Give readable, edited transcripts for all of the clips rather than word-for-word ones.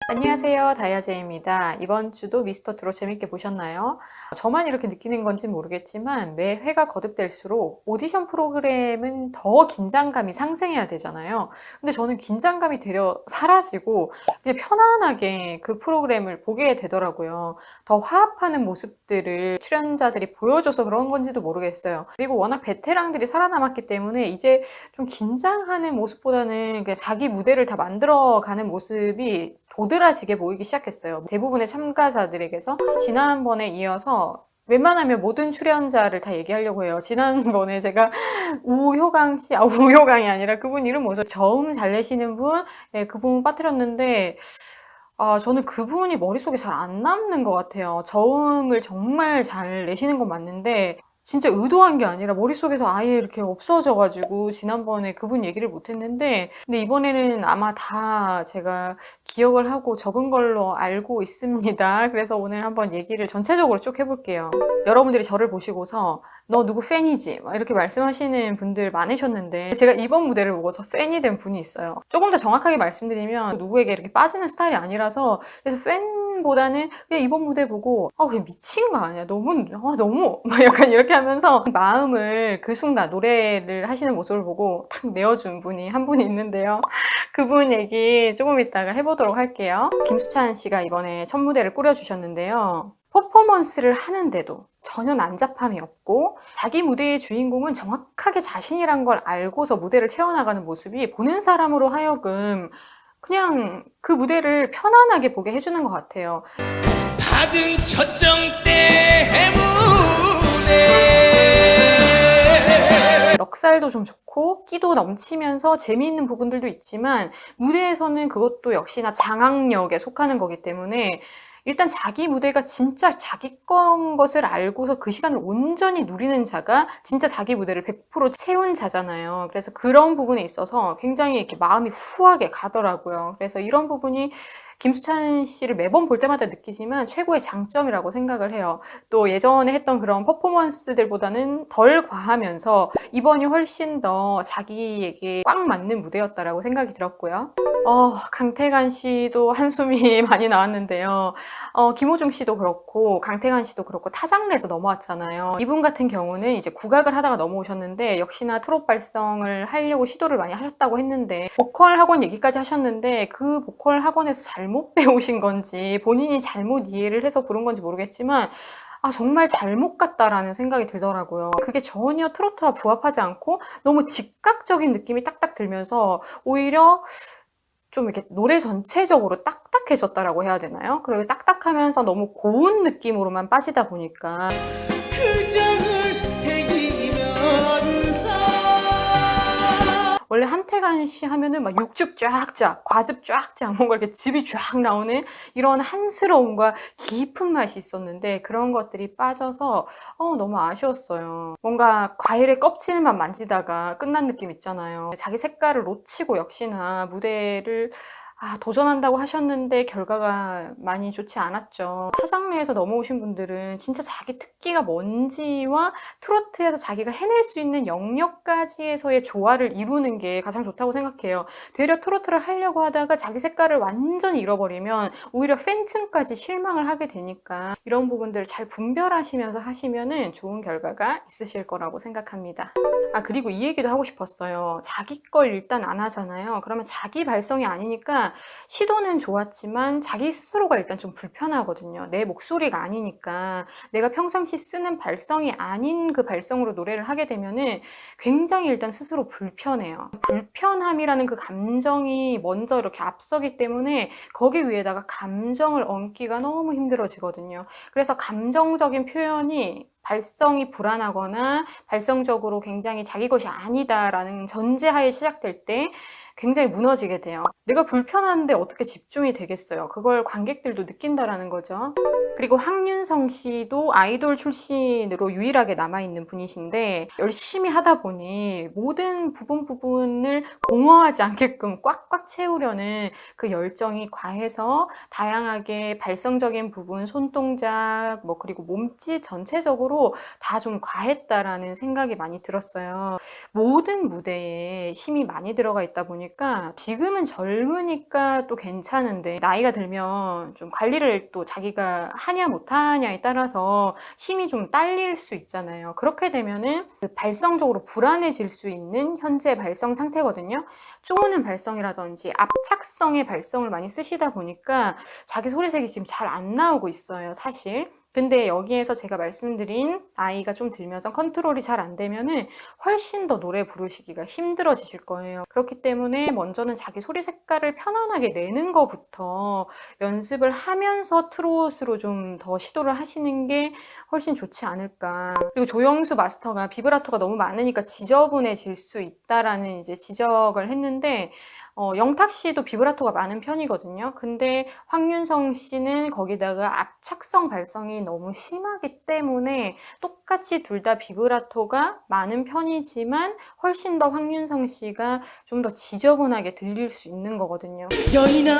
안녕하세요, 다이아제입니다. 이번 주도 미스터 트롯 재밌게 보셨나요? 저만 이렇게 느끼는 건지 모르겠지만 매 회가 거듭될수록 오디션 프로그램은 더 긴장감이 상승해야 되잖아요. 근데 저는 긴장감이 되려 사라지고 그냥 편안하게 그 프로그램을 보게 되더라고요. 더 화합하는 모습들을 출연자들이 보여줘서 그런 건지도 모르겠어요. 그리고 워낙 베테랑들이 살아남았기 때문에 이제 좀 긴장하는 모습보다는 그냥 자기 무대를 다 만들어가는 모습이 도드라지게 보이기 시작했어요. 대부분의 참가자들에게서 지난번에 이어서 웬만하면 모든 출연자를 다 얘기하려고 해요. 지난번에 제가 우효강 씨, 우효강이 아니라 그분 이름 뭐죠? 저음 잘 내시는 분, 예, 그분 빠뜨렸는데, 저는 그분이 머릿속에 잘 안 남는 것 같아요. 저음을 정말 잘 내시는 건 맞는데, 진짜 의도한 게 아니라 머릿속에서 아예 이렇게 없어져가지고 지난번에 그분 얘기를 못했는데, 근데 이번에는 아마 다 제가 기억을 하고 적은 걸로 알고 있습니다. 그래서 오늘 한번 얘기를 전체적으로 쭉 해볼게요. 여러분들이 저를 보시고서 너 누구 팬이지? 막 이렇게 말씀하시는 분들 많으셨는데 제가 이번 무대를 보고서 팬이 된 분이 있어요. 조금 더 정확하게 말씀드리면 누구에게 이렇게 빠지는 스타일이 아니라서 그래서 팬보다는 그냥 이번 무대 보고 그냥 미친 거 아니야? 너무 막 약간 이렇게 하면서 마음을 그 순간 노래를 하시는 모습을 보고 탁 내어준 분이 한 분이 있는데요. 그분 얘기 조금 이따가 해보도록 할게요. 김수찬 씨가 이번에 첫 무대를 꾸려주셨는데요. 퍼포먼스를 하는데도 전혀 난잡함이 없고 자기 무대의 주인공은 정확하게 자신이란 걸 알고서 무대를 채워나가는 모습이 보는 사람으로 하여금 그냥 그 무대를 편안하게 보게 해주는 것 같아요. 받은 첫정 때문에 넉살도 좀 좋고 끼도 넘치면서 재미있는 부분들도 있지만 무대에서는 그것도 역시나 장악력에 속하는 거기 때문에 일단 자기 무대가 진짜 자기 건 것을 알고서 그 시간을 온전히 누리는 자가 진짜 자기 무대를 100% 채운 자잖아요. 그래서 그런 부분에 있어서 굉장히 이렇게 마음이 후하게 가더라고요. 그래서 이런 부분이 김수찬 씨를 매번 볼 때마다 느끼지만 최고의 장점이라고 생각을 해요. 또 예전에 했던 그런 퍼포먼스들보다는 덜 과하면서 이번이 훨씬 더 자기에게 꽉 맞는 무대였다라고 생각이 들었고요. 강태관 씨도 한숨이 많이 나왔는데요. 김호중 씨도 그렇고 강태관 씨도 그렇고 타장르에서 넘어왔잖아요. 이분 같은 경우는 이제 국악을 하다가 넘어오셨는데 역시나 트롯 발성을 하려고 시도를 많이 하셨다고 했는데 보컬 학원 얘기까지 하셨는데 그 보컬 학원에서 잘못 배우신 건지 본인이 잘못 이해를 해서 부른 건지 모르겠지만 정말 잘못 갔다라는 생각이 들더라고요. 그게 전혀 트로트와 부합하지 않고 너무 즉각적인 느낌이 딱딱 들면서 오히려 좀 이렇게 노래 전체적으로 딱딱해졌다라고 해야 되나요? 그리고 딱딱하면서 너무 고운 느낌으로만 빠지다 보니까 그 정을 새기면서 원래 한태관 씨 하면은 막 육즙 쫙쫙, 과즙 쫙쫙, 뭔가 이렇게 즙이 쫙 나오는 이런 한스러움과 깊은 맛이 있었는데 그런 것들이 빠져서 너무 아쉬웠어요. 뭔가 과일의 껍질만 만지다가 끝난 느낌 있잖아요. 자기 색깔을 놓치고 역시나 무대를 도전한다고 하셨는데 결과가 많이 좋지 않았죠. 타장르에서 넘어오신 분들은 진짜 자기 특기가 뭔지와 트로트에서 자기가 해낼 수 있는 영역까지에서의 조화를 이루는 게 가장 좋다고 생각해요. 되려 트로트를 하려고 하다가 자기 색깔을 완전히 잃어버리면 오히려 팬층까지 실망을 하게 되니까 이런 부분들을 잘 분별하시면서 하시면은 좋은 결과가 있으실 거라고 생각합니다. 그리고 이 얘기도 하고 싶었어요. 자기 걸 일단 안 하잖아요. 그러면 자기 발성이 아니니까 시도는 좋았지만 자기 스스로가 일단 좀 불편하거든요. 내 목소리가 아니니까 내가 평상시 쓰는 발성이 아닌 그 발성으로 노래를 하게 되면은 굉장히 일단 스스로 불편해요. 불편함이라는 그 감정이 먼저 이렇게 앞서기 때문에 거기 위에다가 감정을 얹기가 너무 힘들어지거든요. 그래서 감정적인 표현이 발성이 불안하거나 발성적으로 굉장히 자기 것이 아니다라는 전제하에 시작될 때 굉장히 무너지게 돼요. 내가 불편한데 어떻게 집중이 되겠어요? 그걸 관객들도 느낀다라는 거죠. 그리고 황윤성 씨도 아이돌 출신으로 유일하게 남아있는 분이신데 열심히 하다 보니 모든 부분을 공허하지 않게끔 꽉꽉 채우려는 그 열정이 과해서 다양하게 발성적인 부분, 손동작, 그리고 몸짓 전체적으로 다 좀 과했다라는 생각이 많이 들었어요. 모든 무대에 힘이 많이 들어가 있다 보니 보니까 지금은 젊으니까 또 괜찮은데 나이가 들면 좀 관리를 또 자기가 하냐 못하냐에 따라서 힘이 좀 딸릴 수 있잖아요. 그렇게 되면은 그 발성적으로 불안해질 수 있는 현재 발성 상태거든요. 쪼는 발성이라든지 압착성의 발성을 많이 쓰시다 보니까 자기 소리색이 지금 잘 안 나오고 있어요, 사실. 근데 여기에서 제가 말씀드린 나이가 좀 들면서 컨트롤이 잘 안 되면은 훨씬 더 노래 부르시기가 힘들어지실 거예요. 그렇기 때문에 먼저는 자기 소리 색깔을 편안하게 내는 것부터 연습을 하면서 트롯으로 좀 더 시도를 하시는 게 훨씬 좋지 않을까. 그리고 조영수 마스터가 비브라토가 너무 많으니까 지저분해질 수 있다라는 이제 지적을 했는데 영탁 씨도 비브라토가 많은 편이거든요. 근데 황윤성 씨는 거기다가 압착성 발성이 너무 심하기 때문에 똑같이 둘 다 비브라토가 많은 편이지만 훨씬 더 황윤성 씨가 좀 더 지저분하게 들릴 수 있는 거거든요. 여인아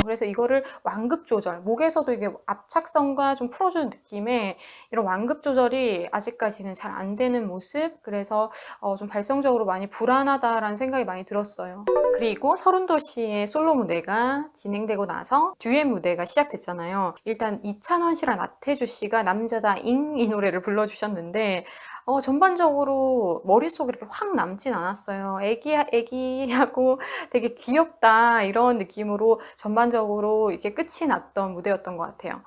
그래서 이거를 완급 조절, 목에서도 이게 압착성과 좀 풀어주는 느낌의 이런 완급 조절이 아직까지는 잘 안 되는 모습. 그래서 좀 발성적으로 많이 불안하다라는 생각이 많이 들었어요. 그리고 서른도 씨의 솔로 무대가 진행되고 나서 듀엣 무대가 시작됐잖아요. 일단 이찬원 씨랑 나태주 씨가 남자다잉 이 노래를 불러주셨는데 전반적으로 머릿속에 이렇게 확 남진 않았어요. 애기하고 되게 귀엽다 이런 느낌으로 전반적으로 이렇게 끝이 났던 무대였던 것 같아요.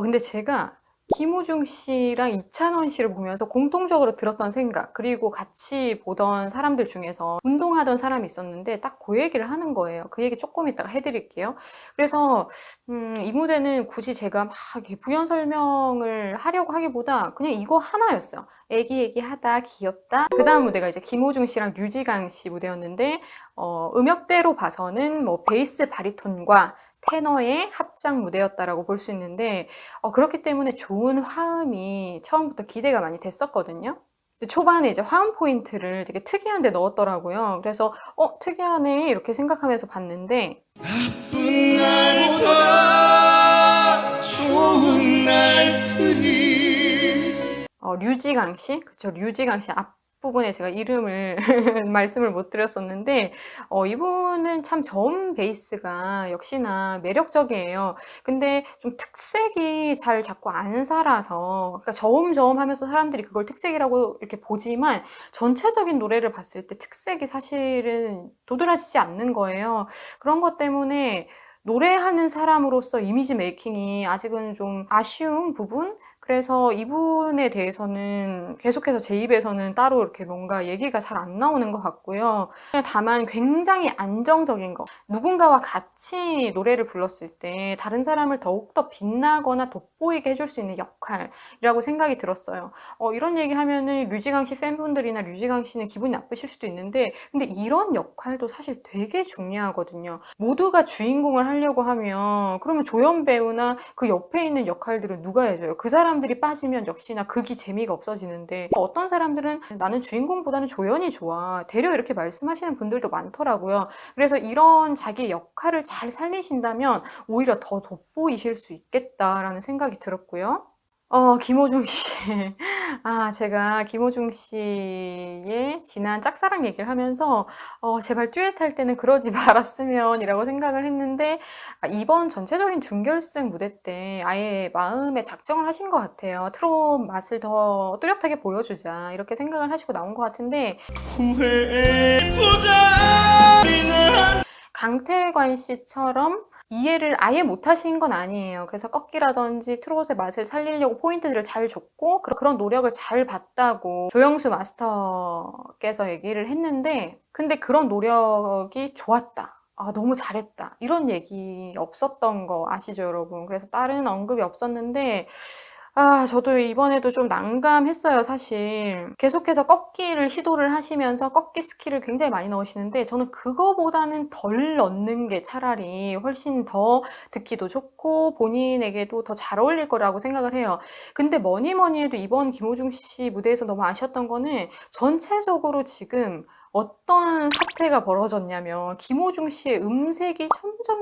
근데 제가 김호중 씨랑 이찬원 씨를 보면서 공통적으로 들었던 생각, 그리고 같이 보던 사람들 중에서 운동하던 사람이 있었는데 딱 그 얘기를 하는 거예요. 그 얘기 조금 이따가 해드릴게요. 그래서 이 무대는 굳이 제가 막 이렇게 부연 설명을 하려고 하기보다 그냥 이거 하나였어요. 애기하다, 귀엽다. 그 다음 무대가 이제 김호중 씨랑 류지강 씨 무대였는데 음역대로 봐서는 뭐 베이스 바리톤과 테너의 합작 무대였다라고 볼 수 있는데 그렇기 때문에 좋은 화음이 처음부터 기대가 많이 됐었거든요. 초반에 이제 화음 포인트를 되게 특이한 데 넣었더라고요. 그래서 특이하네 이렇게 생각하면서 봤는데 나쁜 날보다 좋은 날들이 류지강 씨, 그쵸, 류지강 씨 앞부분에 제가 이름을 말씀을 못 드렸었는데 이분은 참 저음 베이스가 역시나 매력적이에요. 근데 좀 특색이 잘 자꾸 안 살아서, 그러니까 저음 하면서 사람들이 그걸 특색이라고 이렇게 보지만 전체적인 노래를 봤을 때 특색이 사실은 도드라지지 않는 거예요. 그런 것 때문에 노래하는 사람으로서 이미지 메이킹이 아직은 좀 아쉬운 부분? 그래서 이분에 대해서는 계속해서 제 입에서는 따로 이렇게 뭔가 얘기가 잘 안 나오는 것 같고요. 다만 굉장히 안정적인 거. 누군가와 같이 노래를 불렀을 때 다른 사람을 더욱더 빛나거나 돋보이게 해줄 수 있는 역할이라고 생각이 들었어요. 이런 얘기 하면은 류지강 씨 팬분들이나 류지강 씨는 기분이 나쁘실 수도 있는데, 근데 이런 역할도 사실 되게 중요하거든요. 모두가 주인공을 하려고 하면 그러면 조연 배우나 그 옆에 있는 역할들은 누가 해줘요? 그 사람들이 빠지면 역시나 극이 재미가 없어지는데, 어떤 사람들은 나는 주인공보다는 조연이 좋아, 되려 이렇게 말씀하시는 분들도 많더라고요. 그래서 이런 자기 역할을 잘 살리신다면 오히려 더 돋보이실 수 있겠다라는 생각이 들었고요. 김호중 씨. 제가 김호중 씨의 지난 짝사랑 얘기를 하면서 제발 듀엣할 때는 그러지 말았으면 이라고 생각을 했는데, 이번 전체적인 준결승 무대 때 아예 마음에 작정을 하신 것 같아요. 트롯 맛을 더 뚜렷하게 보여주자 이렇게 생각을 하시고 나온 것 같은데, 후회의 부자리는 강태관 씨처럼 이해를 아예 못하신 건 아니에요. 그래서 꺾기라든지 트롯의 맛을 살리려고 포인트들을 잘 줬고 그런 노력을 잘 봤다고 조영수 마스터께서 얘기를 했는데, 근데 그런 노력이 좋았다, 너무 잘했다 이런 얘기 없었던 거 아시죠, 여러분? 그래서 다른 언급이 없었는데 저도 이번에도 좀 난감했어요, 사실. 계속해서 꺾기를 시도를 하시면서 꺾기 스킬을 굉장히 많이 넣으시는데, 저는 그거보다는 덜 넣는 게 차라리 훨씬 더 듣기도 좋고 본인에게도 더 잘 어울릴 거라고 생각을 해요. 근데 뭐니 해도 이번 김호중 씨 무대에서 너무 아쉬웠던 거는 전체적으로 지금 어떤 사태가 벌어졌냐면 김호중 씨의 음색이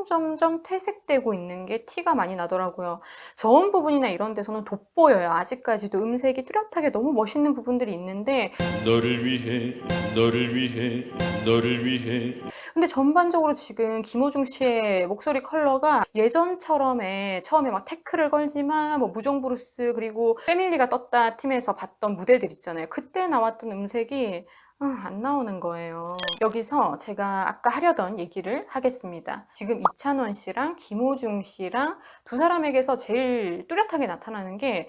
점점 퇴색되고 있는 게 티가 많이 나더라고요. 저음 부분이나 이런 데서는 돋보여요. 아직까지도 음색이 뚜렷하게 너무 멋있는 부분들이 있는데 너를 위해 너를 위해 너를 위해 근데 전반적으로 지금 김호중 씨의 목소리 컬러가 예전처럼의 처음에 막 태클을 걸지만 뭐 무종브루스 그리고 패밀리가 떴다 팀에서 봤던 무대들 있잖아요. 그때 나왔던 음색이 안 나오는 거예요. 여기서 제가 아까 하려던 얘기를 하겠습니다. 지금 이찬원 씨랑 김호중 씨랑 두 사람에게서 제일 뚜렷하게 나타나는 게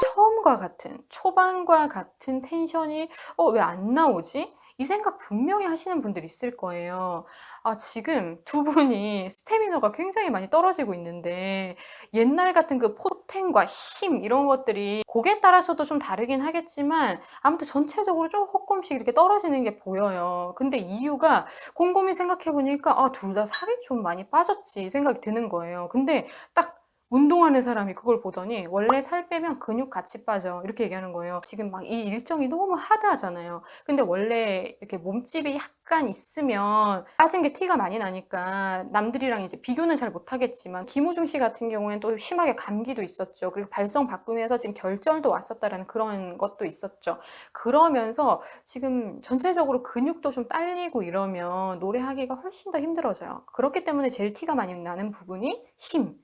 처음과 같은 초반과 같은 텐션이 왜 안 나오지? 이 생각 분명히 하시는 분들이 있을 거예요. 지금 두 분이 스태미너가 굉장히 많이 떨어지고 있는데 옛날 같은 그 포텐과 힘 이런 것들이 곡에 따라서도 좀 다르긴 하겠지만 아무튼 전체적으로 조금씩 이렇게 떨어지는 게 보여요. 근데 이유가 곰곰이 생각해 보니까 둘 다 살이 좀 많이 빠졌지 이 생각이 드는 거예요. 근데 딱 운동하는 사람이 그걸 보더니 원래 살 빼면 근육 같이 빠져 이렇게 얘기하는 거예요. 지금 막 이 일정이 너무 하드하잖아요. 근데 원래 이렇게 몸집이 약간 있으면 빠진 게 티가 많이 나니까 남들이랑 이제 비교는 잘 못하겠지만 김호중 씨 같은 경우에는 또 심하게 감기도 있었죠. 그리고 발성 바꾸면서 지금 결절도 왔었다라는 그런 것도 있었죠. 그러면서 지금 전체적으로 근육도 좀 딸리고 이러면 노래하기가 훨씬 더 힘들어져요. 그렇기 때문에 제일 티가 많이 나는 부분이 힘.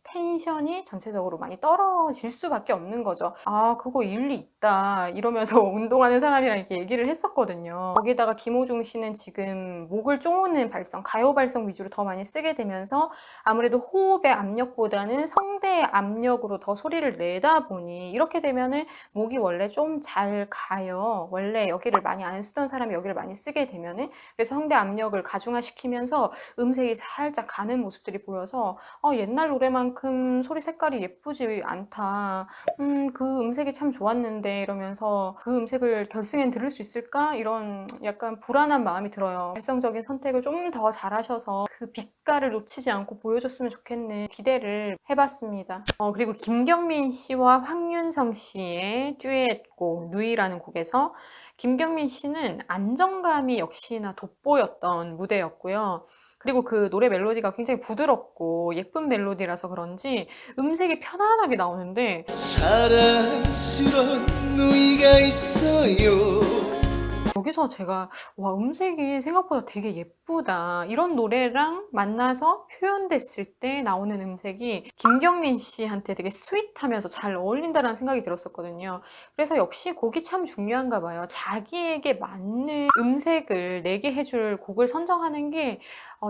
텐션이 전체적으로 많이 떨어질 수밖에 없는 거죠. 그거 일리 있다 이러면서 운동하는 사람이랑 이렇게 얘기를 했었거든요. 거기다가 김호중 씨는 지금 목을 쪼는 발성, 가요 발성 위주로 더 많이 쓰게 되면서 아무래도 호흡의 압력보다는 성대의 압력으로 더 소리를 내다 보니 이렇게 되면은 목이 원래 좀 잘 가요. 원래 여기를 많이 안 쓰던 사람이 여기를 많이 쓰게 되면은 그래서 성대 압력을 가중화시키면서 음색이 살짝 가는 모습들이 보여서 옛날 노래만큼 소리 색깔이 예쁘지 않다. 그 음색이 참 좋았는데 이러면서 그 음색을 결승엔 들을 수 있을까? 이런 약간 불안한 마음이 들어요. 발성적인 선택을 좀 더 잘하셔서 그 빛깔을 놓치지 않고 보여줬으면 좋겠는 기대를 해봤습니다. 그리고 김경민 씨와 황윤성 씨의 듀엣곡 누이라는 곡에서 김경민 씨는 안정감이 역시나 돋보였던 무대였고요. 그리고 그 노래 멜로디가 굉장히 부드럽고 예쁜 멜로디라서 그런지 음색이 편안하게 나오는데 사랑스런 누이가 있어요. 여기서 제가 음색이 생각보다 되게 예쁘다 이런 노래랑 만나서 표현됐을 때 나오는 음색이 김경민 씨한테 되게 스윗하면서 잘 어울린다는 생각이 들었었거든요. 그래서 역시 곡이 참 중요한가 봐요. 자기에게 맞는 음색을 내게 해줄 곡을 선정하는 게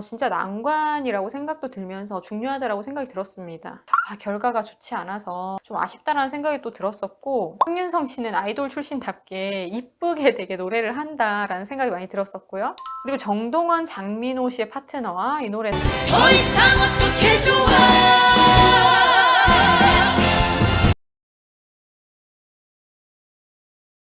진짜 난관이라고 생각도 들면서 중요하다라고 생각이 들었습니다. 결과가 좋지 않아서 좀 아쉽다라는 생각이 또 들었었고 황윤성 씨는 아이돌 출신답게 이쁘게 되게 노래를 한다라는 생각이 많이 들었었고요. 그리고 정동원, 장민호 씨의 파트너와 이 노래 더 이상 어떻게